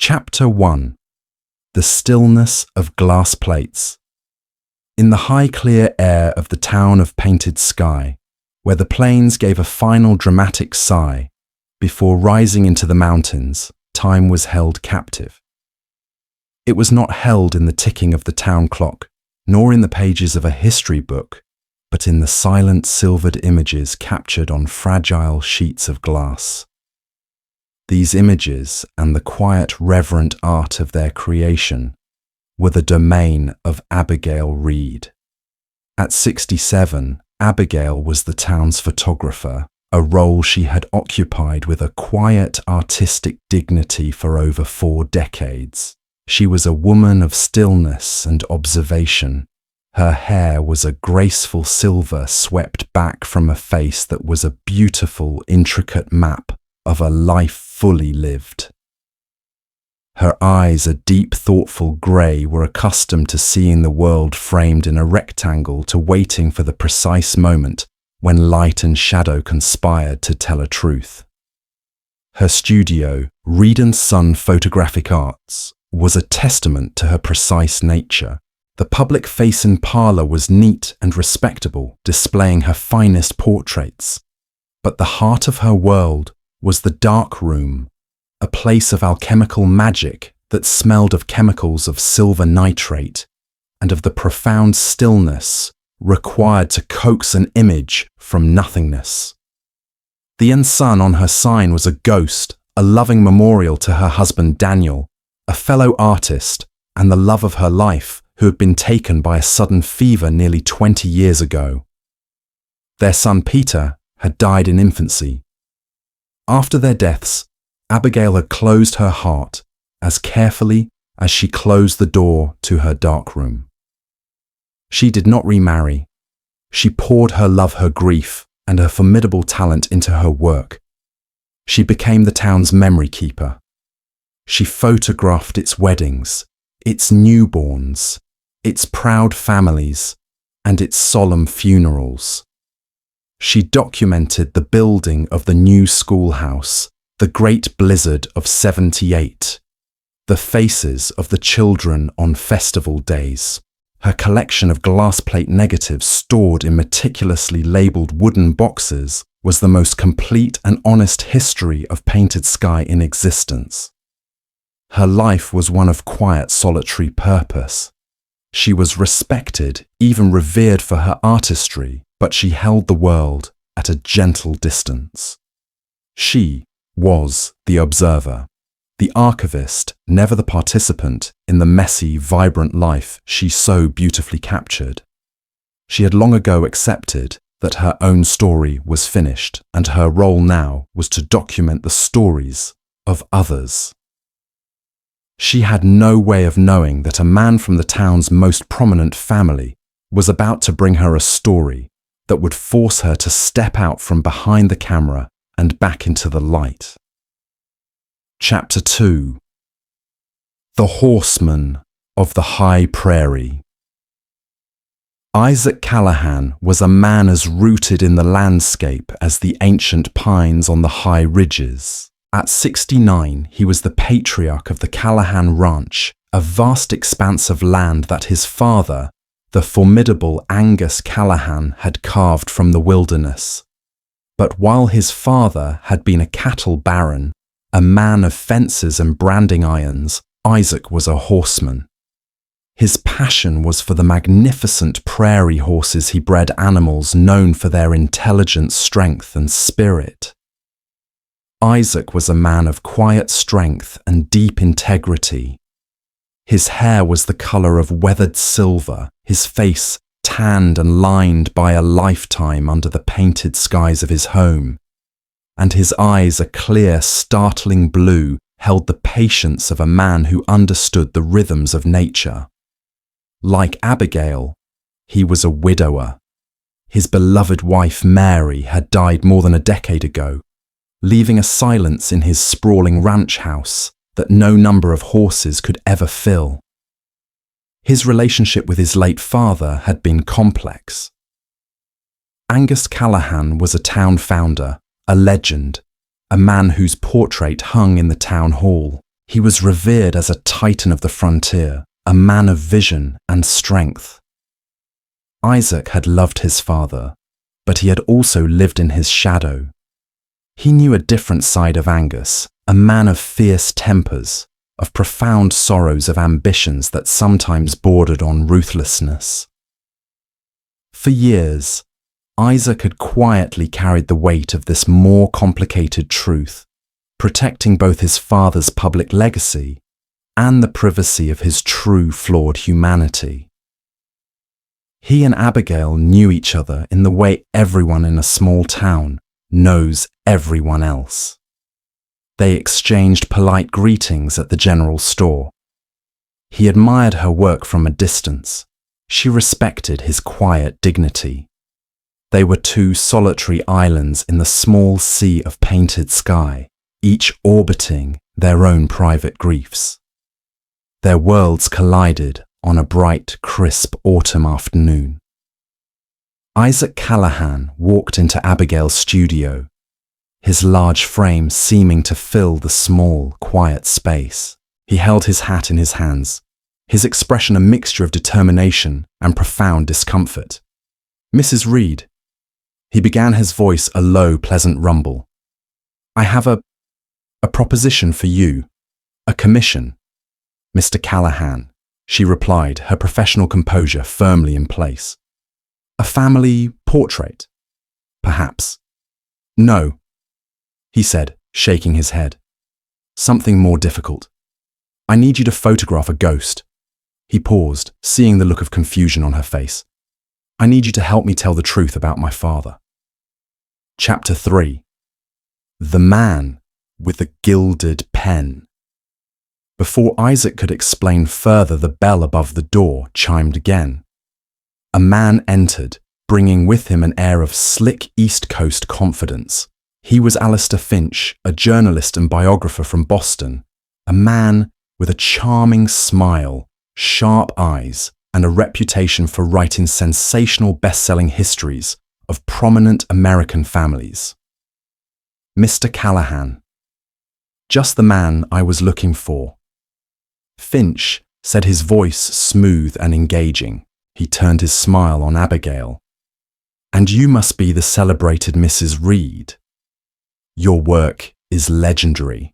Chapter 1. The Stillness of Glass Plates. In the high clear air of the town of painted sky, where the plains gave a final dramatic sigh, before rising into the mountains, time was held captive. It was not held in the ticking of the town clock, nor in the pages of a history book, but in the silent silvered images captured on fragile sheets of glass. These images and the quiet reverent art of their creation were the domain of Abigail Reed. At 67, Abigail was the town's photographer, a role she had occupied with a quiet artistic dignity for over 4 decades. She was a woman of stillness and observation. Her hair was a graceful silver swept back from a face that was a beautiful, intricate map of a life fully lived. Her eyes, a deep, thoughtful grey, were accustomed to seeing the world framed in a rectangle, to waiting for the precise moment when light and shadow conspired to tell a truth. Her studio, Reed & Son Photographic Arts, was a testament to her precise nature. The public-facing parlour was neat and respectable, displaying her finest portraits. But the heart of her world was the dark room, a place of alchemical magic that smelled of chemicals of silver nitrate and of the profound stillness required to coax an image from nothingness. The Sun on her sign was a ghost, a loving memorial to her husband Daniel, a fellow artist and the love of her life, who had been taken by a sudden fever nearly 20 years ago. Their son Peter had died in infancy. After their deaths, Abigail had closed her heart as carefully as she closed the door to her dark room. She did not remarry. She poured her love, her grief, and her formidable talent into her work. She became the town's memory keeper. She photographed its weddings, its newborns, its proud families, and its solemn funerals. She documented the building of the new schoolhouse, the great blizzard of '78, the faces of the children on festival days. Her collection of glass plate negatives stored in meticulously labelled wooden boxes was the most complete and honest history of painted sky in existence. Her life was one of quiet, solitary purpose. She was respected, even revered for her artistry, but she held the world at a gentle distance. She was the observer, the archivist, never the participant in the messy, vibrant life she so beautifully captured. She had long ago accepted that her own story was finished, and her role now was to document the stories of others. She had no way of knowing that a man from the town's most prominent family was about to bring her a story that would force her to step out from behind the camera and back into the light. Chapter 2. The Horseman of the High Prairie. Isaac Callahan was a man as rooted in the landscape as the ancient pines on the high ridges. At 69, he was the patriarch of the Callahan Ranch, a vast expanse of land that his father, the formidable Angus Callahan, had carved from the wilderness. But while his father had been a cattle baron, a man of fences and branding irons, Isaac was a horseman. His passion was for the magnificent prairie horses he bred, animals known for their intelligence, strength, and spirit. Isaac was a man of quiet strength and deep integrity. His hair was the colour of weathered silver, his face tanned and lined by a lifetime under the painted skies of his home, and his eyes, a clear, startling blue, held the patience of a man who understood the rhythms of nature. Like Abigail, he was a widower. His beloved wife Mary had died more than a decade ago, leaving a silence in his sprawling ranch house that no number of horses could ever fill. His relationship with his late father had been complex. Angus Callahan was a town founder, a legend, a man whose portrait hung in the town hall. He was revered as a titan of the frontier, a man of vision and strength. Isaac had loved his father, but he had also lived in his shadow. He knew a different side of Angus, a man of fierce tempers, of profound sorrows, of ambitions that sometimes bordered on ruthlessness. For years, Isaac had quietly carried the weight of this more complicated truth, protecting both his father's public legacy and the privacy of his true flawed humanity. He and Abigail knew each other in the way everyone in a small town knows everyone else. They exchanged polite greetings at the general store. He admired her work from a distance. She respected his quiet dignity. They were two solitary islands in the small sea of painted sky, each orbiting their own private griefs. Their worlds collided on a bright, crisp autumn afternoon. Isaac Callahan walked into Abigail's studio, his large frame seeming to fill the small, quiet space. He held his hat in his hands, his expression a mixture of determination and profound discomfort. "Mrs. Reed," he began, his voice a low, pleasant rumble. "I have a proposition for you, a commission." "Mr. Callahan," she replied, her professional composure firmly in place. "A family portrait, perhaps?" "No," he said, shaking his head. "Something more difficult. I need you to photograph a ghost." He paused, seeing the look of confusion on her face. "I need you to help me tell the truth about my father." Chapter 3. The Man with the Gilded Pen. Before Isaac could explain further, the bell above the door chimed again. A man entered, bringing with him an air of slick East Coast confidence. He was Alistair Finch, a journalist and biographer from Boston, a man with a charming smile, sharp eyes, and a reputation for writing sensational best-selling histories of prominent American families. "Mr. Callahan." "Just the man I was looking for." Finch said, his voice smooth and engaging. He turned his smile on Abigail. "And you must be the celebrated Mrs. Reed. Your work is legendary."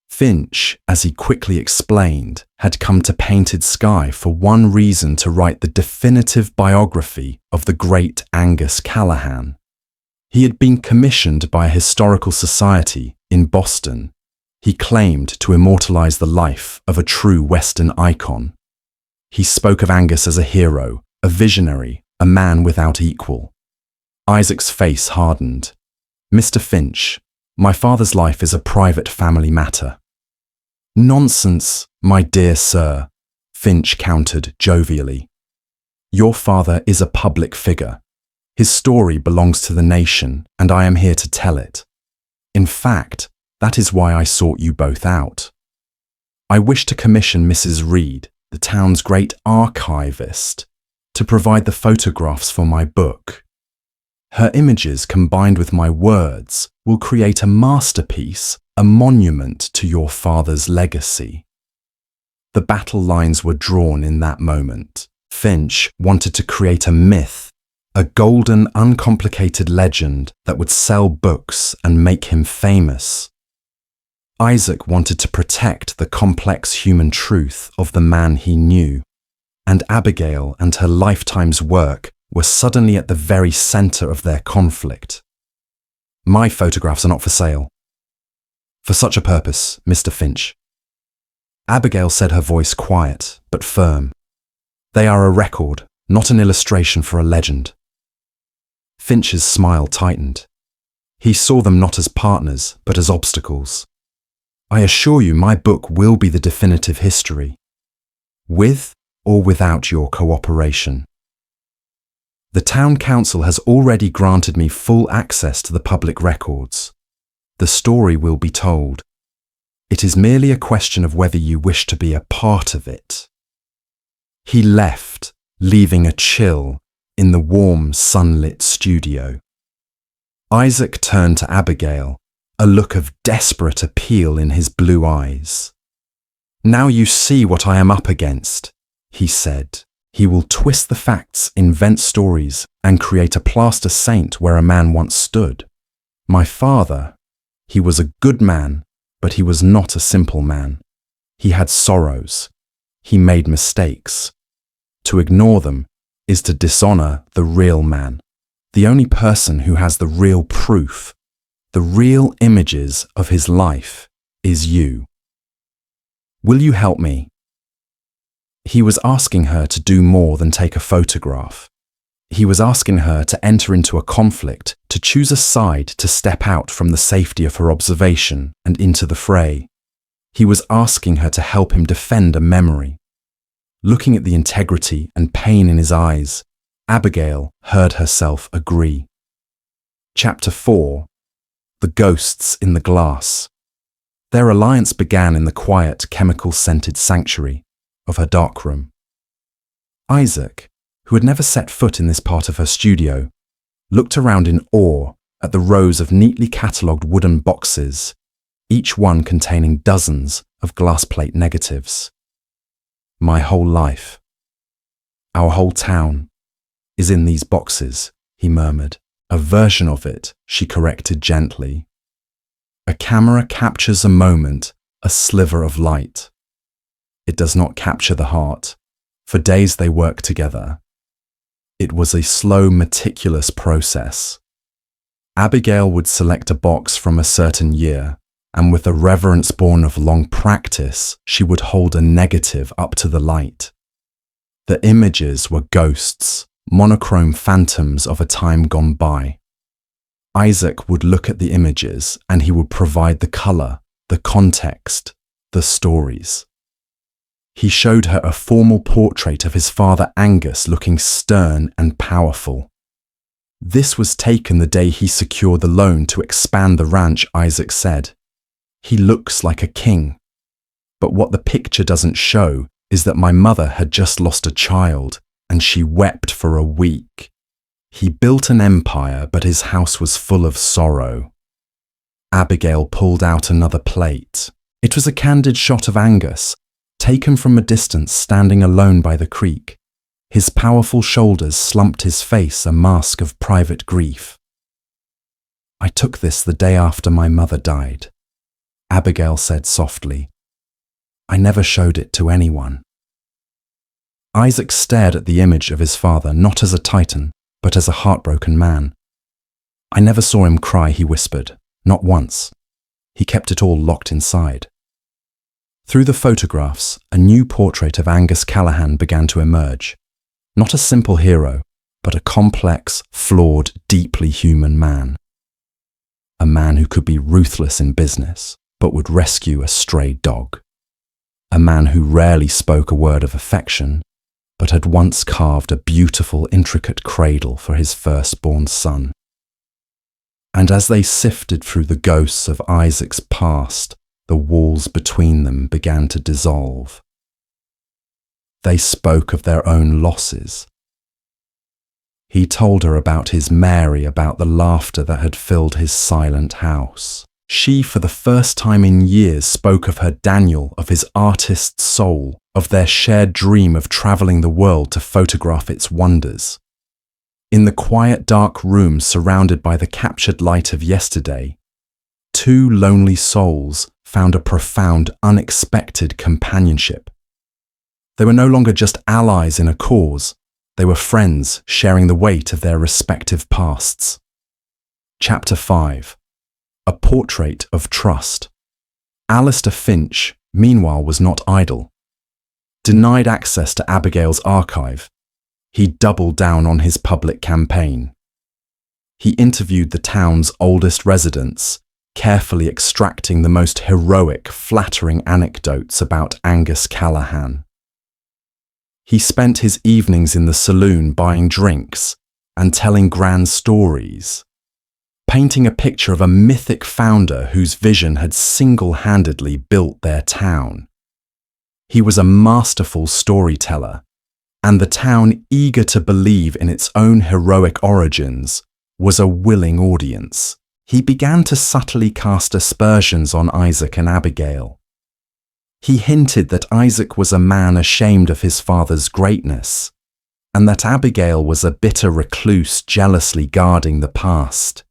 Finch, as he quickly explained, had come to Painted Sky for one reason: to write the definitive biography of the great Angus Callahan. He had been commissioned by a historical society in Boston. He claimed to immortalize the life of a true Western icon. He spoke of Angus as a hero, a visionary, a man without equal. Isaac's face hardened. "Mr. Finch, my father's life is a private family matter." "Nonsense, my dear sir," Finch countered jovially. "Your father is a public figure. His story belongs to the nation, and I am here to tell it. In fact, that is why I sought you both out. I wish to commission Mrs. Reed, the town's great archivist, to provide the photographs for my book. Her images combined with my words will create a masterpiece, a monument to your father's legacy." The battle lines were drawn in that moment. Finch wanted to create a myth, a golden, uncomplicated legend that would sell books and make him famous. Isaac wanted to protect the complex human truth of the man he knew, and Abigail and her lifetime's work were suddenly at the very center of their conflict. "My photographs are not for sale." "For such a purpose, Mr. Finch." Abigail said, her voice quiet but firm. "They are a record, not an illustration for a legend." Finch's smile tightened. He saw them not as partners, but as obstacles. "I assure you my book will be the definitive history, with or without your cooperation. The town council has already granted me full access to the public records. The story will be told. It is merely a question of whether you wish to be a part of it." He left, leaving a chill in the warm, sunlit studio. Isaac turned to Abigail, a look of desperate appeal in his blue eyes. "Now you see what I am up against," he said. "He will twist the facts, invent stories, and create a plaster saint where a man once stood. My father, he was a good man, but he was not a simple man. He had sorrows. He made mistakes. To ignore them is to dishonor the real man, the only person who has the real proof, the real images of his life is you. Will you help me?" He was asking her to do more than take a photograph. He was asking her to enter into a conflict, to choose a side, to step out from the safety of her observation and into the fray. He was asking her to help him defend a memory. Looking at the integrity and pain in his eyes, Abigail heard herself agree. Chapter 4. The Ghosts in the Glass. Their alliance began in the quiet, chemical-scented sanctuary of her darkroom. Isaac, who had never set foot in this part of her studio, looked around in awe at the rows of neatly catalogued wooden boxes, each one containing dozens of glass plate negatives. "My whole life, our whole town, is in these boxes," he murmured. "A version of it," she corrected gently. "A camera captures a moment, a sliver of light. It does not capture the heart. For days they work together. It was a slow, meticulous process. Abigail would select a box from a certain year, and with a reverence born of long practice, she would hold a negative up to the light. The images were ghosts, monochrome phantoms of a time gone by. Isaac would look at the images and he would provide the color, the context, the stories. He showed her a formal portrait of his father Angus looking stern and powerful. This was taken the day he secured the loan to expand the ranch, Isaac said. He looks like a king. But what the picture doesn't show is that my mother had just lost a child and she wept for a week. He built an empire, but his house was full of sorrow. Abigail pulled out another plate. It was a candid shot of Angus, taken from a distance, standing alone by the creek. His powerful shoulders slumped, his face a mask of private grief. "I took this the day after my mother died," Abigail said softly. "I never showed it to anyone." Isaac stared at the image of his father, not as a titan, but as a heartbroken man. "I never saw him cry," he whispered. "Not once. He kept it all locked inside." Through the photographs, a new portrait of Angus Callahan began to emerge. Not a simple hero, but a complex, flawed, deeply human man. A man who could be ruthless in business, but would rescue a stray dog. A man who rarely spoke a word of affection, but had once carved a beautiful, intricate cradle for his firstborn son. And as they sifted through the ghosts of Isaac's past, the walls between them began to dissolve. They spoke of their own losses. He told her about his Mary, about the laughter that had filled his silent house. She, for the first time in years, spoke of her Daniel, of his artist's soul, of their shared dream of traveling the world to photograph its wonders. In the quiet, dark room surrounded by the captured light of yesterday, two lonely souls found a profound, unexpected companionship. They were no longer just allies in a cause, they were friends sharing the weight of their respective pasts. Chapter 5. A Portrait of Trust. Alistair Finch, meanwhile, was not idle. Denied access to Abigail's archive, he doubled down on his public campaign. He interviewed the town's oldest residents, carefully extracting the most heroic, flattering anecdotes about Angus Callahan. He spent his evenings in the saloon buying drinks and telling grand stories, painting a picture of a mythic founder whose vision had single-handedly built their town. He was a masterful storyteller, and the town, eager to believe in its own heroic origins, was a willing audience. He began to subtly cast aspersions on Isaac and Abigail. He hinted that Isaac was a man ashamed of his father's greatness, and that Abigail was a bitter recluse jealously guarding the past.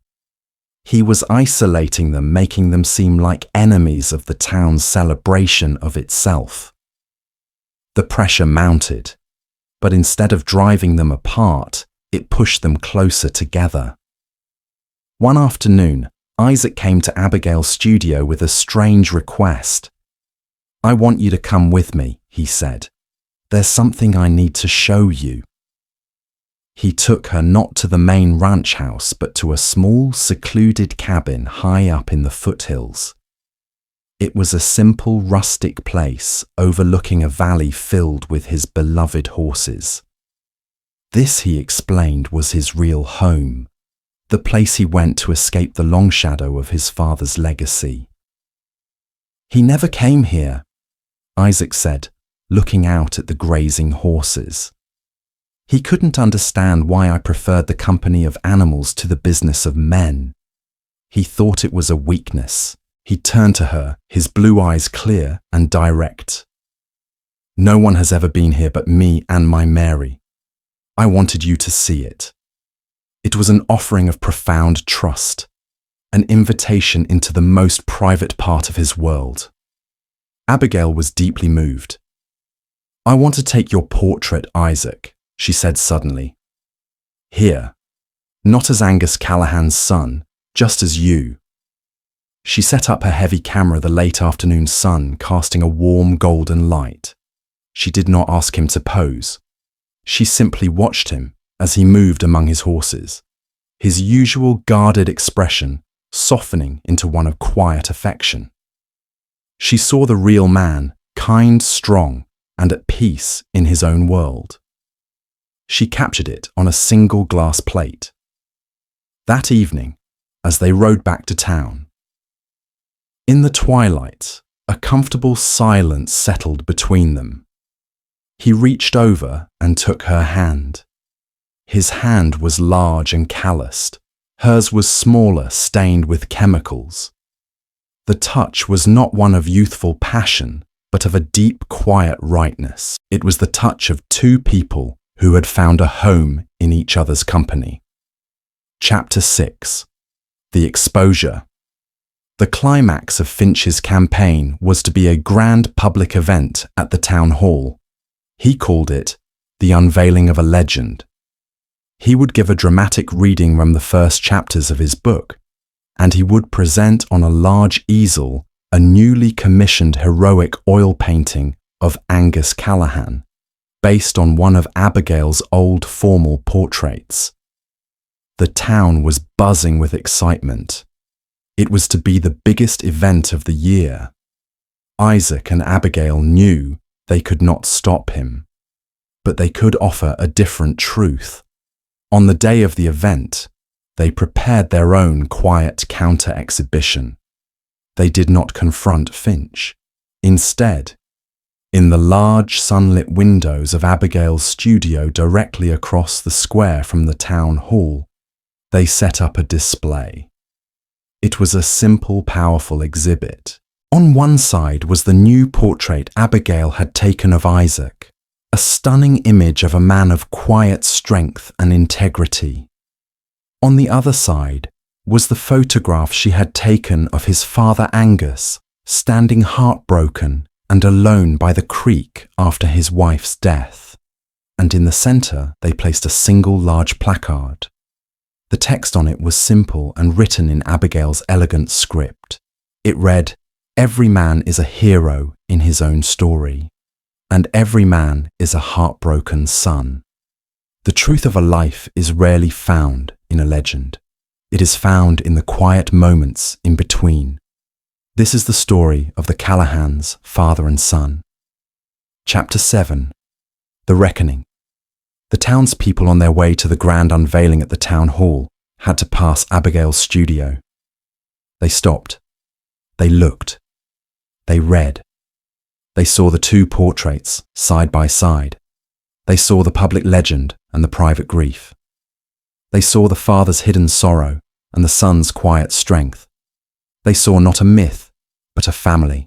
He was isolating them, making them seem like enemies of the town's celebration of itself. The pressure mounted, but instead of driving them apart, it pushed them closer together. One afternoon, Isaac came to Abigail's studio with a strange request. "I want you to come with me," he said. "There's something I need to show you." He took her not to the main ranch house, but to a small, secluded cabin high up in the foothills. It was a simple, rustic place overlooking a valley filled with his beloved horses. This, he explained, was his real home, the place he went to escape the long shadow of his father's legacy. "He never came here," Isaac said, looking out at the grazing horses. "He couldn't understand why I preferred the company of animals to the business of men. He thought it was a weakness." He turned to her, his blue eyes clear and direct. "No one has ever been here but me and my Mary. I wanted you to see it." It was an offering of profound trust, an invitation into the most private part of his world. Abigail was deeply moved. "I want to take your portrait, Isaac," she said suddenly. "Here, not as Angus Callahan's son, just as you." She set up her heavy camera, the late afternoon sun casting a warm golden light. She did not ask him to pose. She simply watched him as he moved among his horses, his usual guarded expression softening into one of quiet affection. She saw the real man, kind, strong, and at peace in his own world. She captured it on a single glass plate. That evening, as they rode back to town, in the twilight, a comfortable silence settled between them. He reached over and took her hand. His hand was large and calloused. Hers was smaller, stained with chemicals. The touch was not one of youthful passion, but of a deep, quiet rightness. It was the touch of two people who had found a home in each other's company. Chapter 6. The Exposure. The climax of Finch's campaign was to be a grand public event at the town hall. He called it the unveiling of a legend. He would give a dramatic reading from the first chapters of his book, and he would present on a large easel a newly commissioned heroic oil painting of Angus Callahan, based on one of Abigail's old formal portraits. The town was buzzing with excitement. It was to be the biggest event of the year. Isaac and Abigail knew they could not stop him, but they could offer a different truth. On the day of the event, they prepared their own quiet counter-exhibition. They did not confront Finch. Instead, in the large sunlit windows of Abigail's studio directly across the square from the town hall, they set up a display. It was a simple, powerful exhibit. On one side was the new portrait Abigail had taken of Isaac, a stunning image of a man of quiet strength and integrity. On the other side was the photograph she had taken of his father Angus, standing heartbroken and alone by the creek after his wife's death. And in the centre they placed a single large placard. The text on it was simple and written in Abigail's elegant script. It read, "Every man is a hero in his own story, and every man is a heartbroken son. The truth of a life is rarely found in a legend. It is found in the quiet moments in between. This is the story of the Callahans, father and son." Chapter 7. The Reckoning. The townspeople on their way to the grand unveiling at the town hall had to pass Abigail's studio. They stopped. They looked. They read. They saw the two portraits side by side. They saw the public legend and the private grief. They saw the father's hidden sorrow and the sun's quiet strength. They saw not a myth, but a family,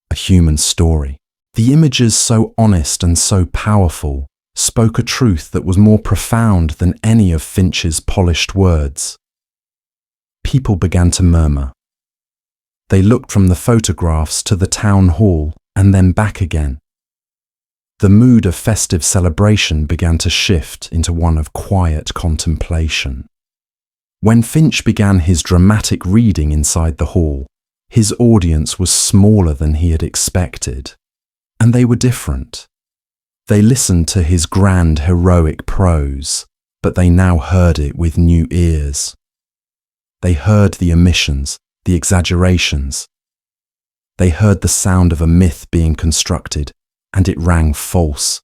a human story. The images, so honest and so powerful, spoke a truth that was more profound than any of Finch's polished words. People began to murmur. They looked from the photographs to the town hall and then back again. The mood of festive celebration began to shift into one of quiet contemplation. When Finch began his dramatic reading inside the hall, his audience was smaller than he had expected, and they were different. They listened to his grand heroic prose, but they now heard it with new ears. They heard the omissions, the exaggerations. They heard the sound of a myth being constructed, and it rang false.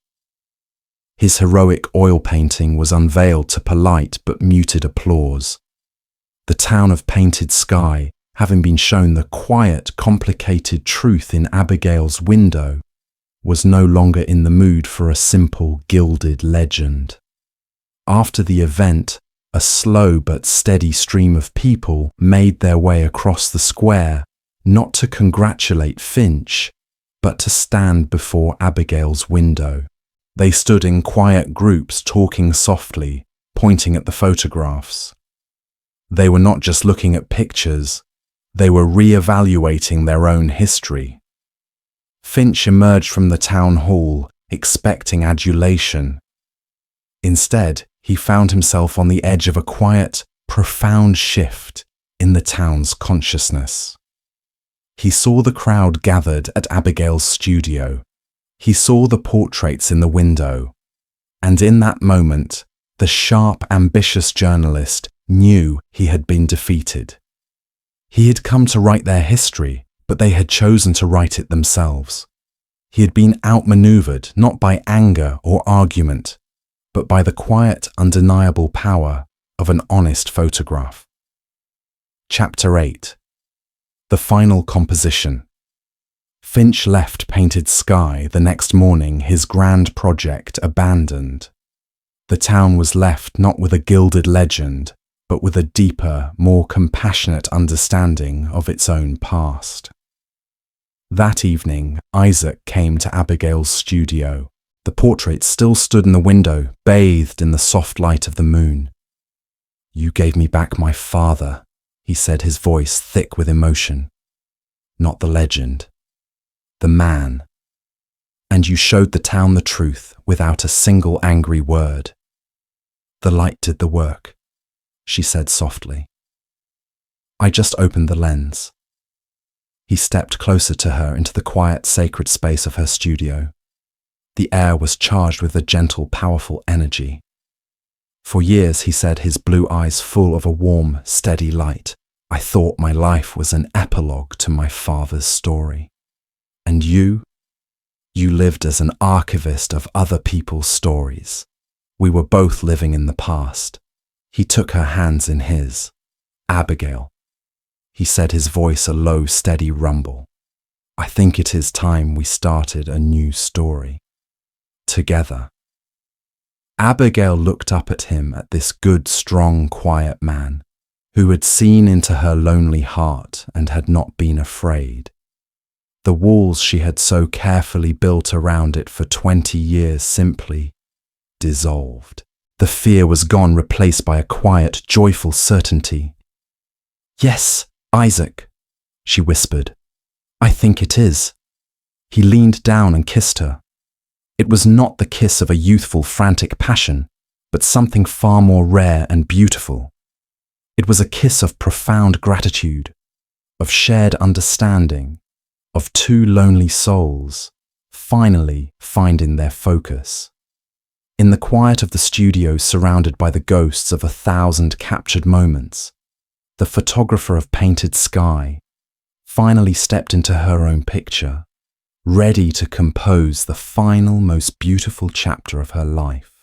His heroic oil painting was unveiled to polite but muted applause. The town of painted sky, having been shown the quiet, complicated truth in Abigail's window, was no longer in the mood for a simple, gilded legend. After the event, a slow but steady stream of people made their way across the square, not to congratulate Finch, but to stand before Abigail's window. They stood in quiet groups, talking softly, pointing at the photographs. They were not just looking at pictures, they were re-evaluating their own history. Finch emerged from the town hall, expecting adulation. Instead, he found himself on the edge of a quiet, profound shift in the town's consciousness. He saw the crowd gathered at Abigail's studio. He saw the portraits in the window. And in that moment, the sharp, ambitious journalist knew he had been defeated. He had come to write their history, but they had chosen to write it themselves. He had been outmaneuvered not by anger or argument, but by the quiet, undeniable power of an honest photograph. Chapter 8. The final composition. Finch left Painted Sky the next morning, his grand project abandoned. The town was left not with a gilded legend, but with a deeper, more compassionate understanding of its own past. That evening, Isaac came to Abigail's studio. The portrait still stood in the window, bathed in the soft light of the moon. "You gave me back my father," he said, his voice thick with emotion. "Not the legend, the man. And you showed the town the truth without a single angry word. The light did the work," she said softly. "I just opened the lens." He stepped closer to her into the quiet, sacred space of her studio. The air was charged with a gentle, powerful energy. For years, he said, his blue eyes full of a warm, steady light, "I thought my life was an epilogue to my father's story. And you lived as an archivist of other people's stories. We were both living in the past." He took her hands in his. "Abigail," he said, his voice a low, steady rumble. "I think it is time we started a new story. Together." Abigail looked up at him, at this good, strong, quiet man, who had seen into her lonely heart and had not been afraid. The walls she had so carefully built around it for 20 years simply dissolved. The fear was gone, replaced by a quiet, joyful certainty. "Yes, Isaac," she whispered. "I think it is." He leaned down and kissed her. It was not the kiss of a youthful, frantic passion, but something far more rare and beautiful. It was a kiss of profound gratitude, of shared understanding, of two lonely souls finally finding their focus. In the quiet of the studio, surrounded by the ghosts of 1,000 captured moments, the photographer of Painted Sky finally stepped into her own picture, ready to compose the final, most beautiful chapter of her life.